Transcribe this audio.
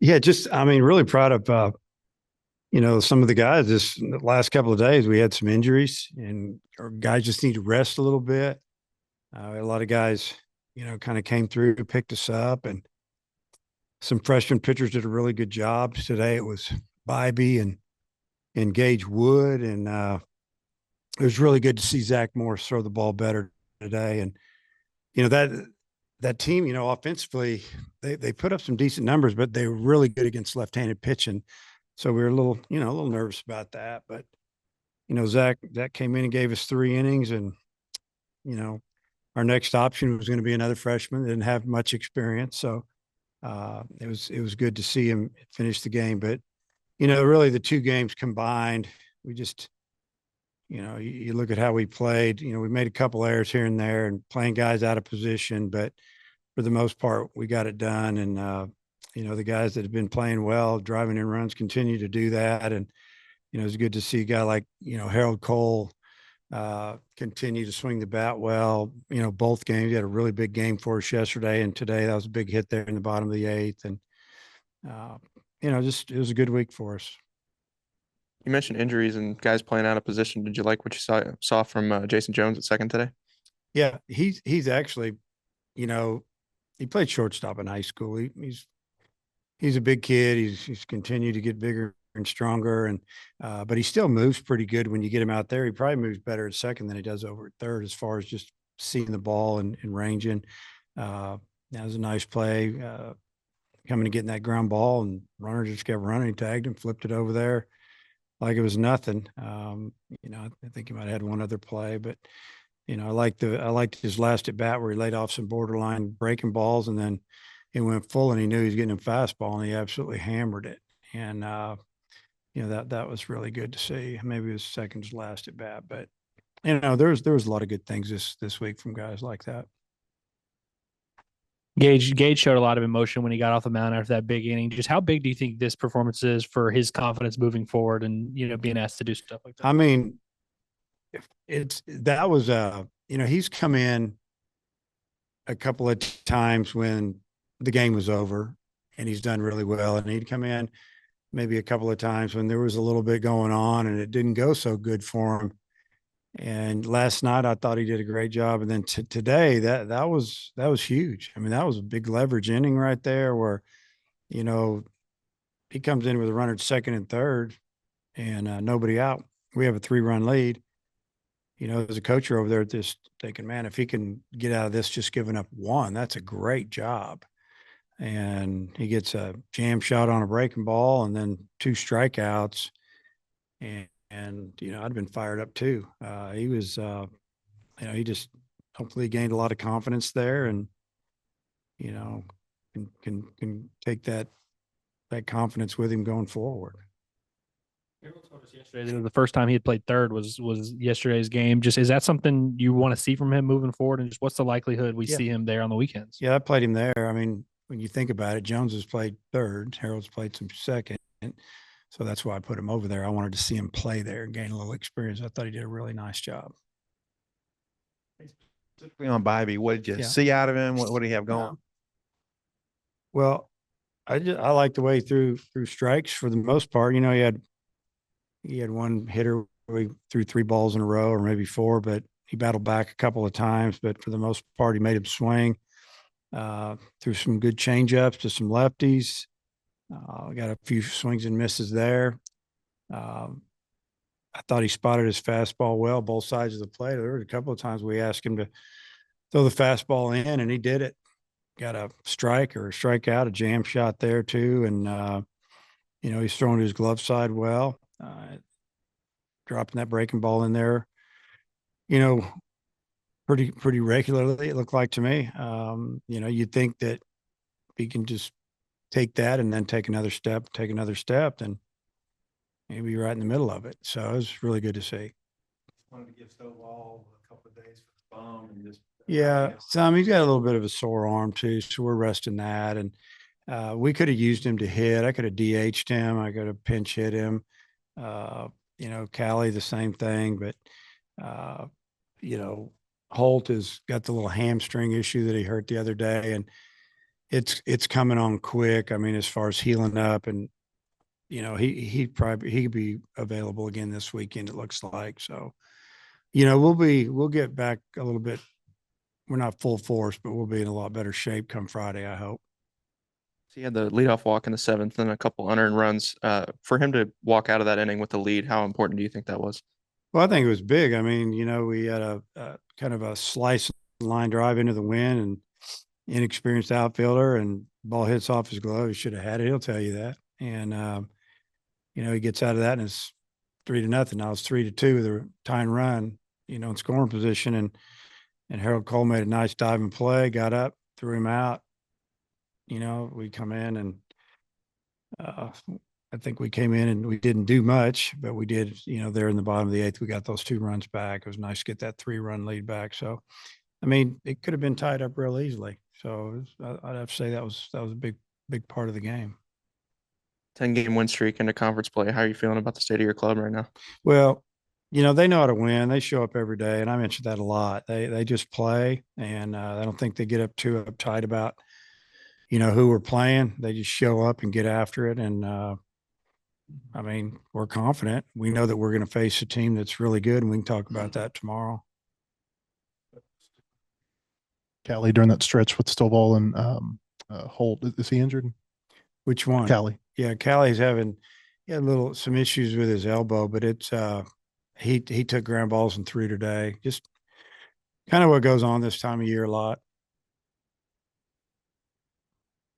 Yeah, I mean, really proud of, some of the guys this the last couple of days. We had some injuries and our guys just need to rest a little bit. A lot of guys, kind of came through, picked us up, and some freshman pitchers did a really good job. Today it was Bybee and Gage Wood. And it was really good to see Zach Morris throw the ball better today. And, you know, that team, offensively, they put up some decent numbers, but they were really good against left-handed pitching. So we were a little nervous about that. But, Zach came in and gave us 3 innings, and, you know, our next option was going to be another freshman that didn't have much experience. So it was good to see him finish the game. But, really the two games combined, we just, you look at how we played, we made a couple errors here and there and playing guys out of position, but for the most part, we got it done. And, the guys that have been playing well, driving in runs, continue to do that. And, it's good to see a guy like, Harold Cole continue to swing the bat well. Both games, he had a really big game for us yesterday and today. That was a big hit there in the bottom of the eighth. And, uh, just it was a good week for us. You mentioned injuries and guys playing out of position. Did you like what you saw from Jason Jones at second today? Yeah, he's actually, you know, he played shortstop in high school. He's a big kid. He's continued to get bigger and stronger, and but he still moves pretty good when you get him out there. He probably moves better at second than he does over at third, as far as just seeing the ball and ranging. That was a nice play, coming and getting that ground ball, and runner just kept running. He tagged him, flipped it over there like it was nothing. I think he might have had one other play, but I liked his last at bat where he laid off some borderline breaking balls, and then it went full, and he knew he was getting a fastball, and he absolutely hammered it. And that was really good to see. Maybe it was second to last at bat, but there was a lot of good things this week from guys like that. Gage showed a lot of emotion when he got off the mound after that big inning. Just how big do you think this performance is for his confidence moving forward and being asked to do stuff like that? I mean, if it's that was he's come in a couple of times when the game was over and he's done really well, and he'd come in maybe a couple of times when there was a little bit going on and it didn't go so good for him. And last night I thought he did a great job, and then today that was huge. I mean, that was a big leverage inning right there where you know he comes in with a runner at second and third and nobody out. We have a 3-run lead. There's a coach over there just thinking, man, if he can get out of this just giving up one, that's a great job. And he gets a jam shot on a breaking ball and then 2 strikeouts. And I'd been fired up too. He was, he just hopefully gained a lot of confidence there, and you know, can take that confidence with him going forward. Harold told us yesterday that the first time he had played third was yesterday's game. Just is that something you want to see from him moving forward, and just what's the likelihood we Yeah, see him there on the weekends? yeah, I played him there. I mean, when you think about it, Jones has played third, Harold's played some second, so that's why I put him over there. I wanted to see him play there and gain a little experience. I thought he did a really nice job. Specifically on Bybee, what did you Yeah. see out of him? What did he have going? Well, I like the way he threw strikes for the most part. He had one hitter where he threw 3 balls in a row or maybe 4, but he battled back a couple of times. But for the most part, he made him swing. Threw some good changeups to some lefties. Got a few swings and misses there. Um, I thought he spotted his fastball well, both sides of the plate. There were a couple of times we asked him to throw the fastball in, and he did it. Got a strike or a strikeout, a jam shot there too, and he's throwing his glove side well, dropping that breaking ball in there. You know, pretty regularly. It looked like to me. You'd think that he can just take that and then take another step, and maybe right in the middle of it. So it was really good to see. Wanted to give Stovall a couple of days for the thumb and just Yeah, Tom, he's got a little bit of a sore arm too, so we're resting that. And we could have used him to hit. I could have DH'd him. I could have pinch hit him. Uh, Callie the same thing, but uh, you know, Holt has got the little hamstring issue that he hurt the other day, and it's coming on quick. I mean, as far as healing up, and he'd be available again this weekend, it looks like. So, we'll get back a little bit. We're not full force, but we'll be in a lot better shape come Friday, I hope. So he had the leadoff walk in the seventh and a couple unearned runs. For him to walk out of that inning with the lead, how important do you think that was? Well, I think it was big. I mean, we had a kind of a slice line drive into the wind, and inexperienced outfielder, and ball hits off his glove. He should have had it. He'll tell you that. And he gets out of that, and it's 3-0. Now it's 3-2 with a tying run, in scoring position, and Harold Cole made a nice diving play, got up, threw him out. We come in, and I think we came in and we didn't do much, but we did, there in the bottom of the eighth, we got those 2 runs back. It was nice to get that 3-run lead back. So, I mean, it could have been tied up real easily. So I'd have to say that was a big part of the game. 10-game win streak into conference play. How are you feeling about the state of your club right now? Well, they know how to win. They show up every day, and I mentioned that a lot. They just play, and I don't think they get up too uptight about who we're playing. They just show up and get after it, and I mean, we're confident. We know that we're going to face a team that's really good, and we can talk about that tomorrow. Callie during that stretch with Stovall and Holt. Is he injured? Which one? Callie. Yeah, Callie's he had some issues with his elbow, but it's he took ground balls and threw today. Just kind of what goes on this time of year a lot.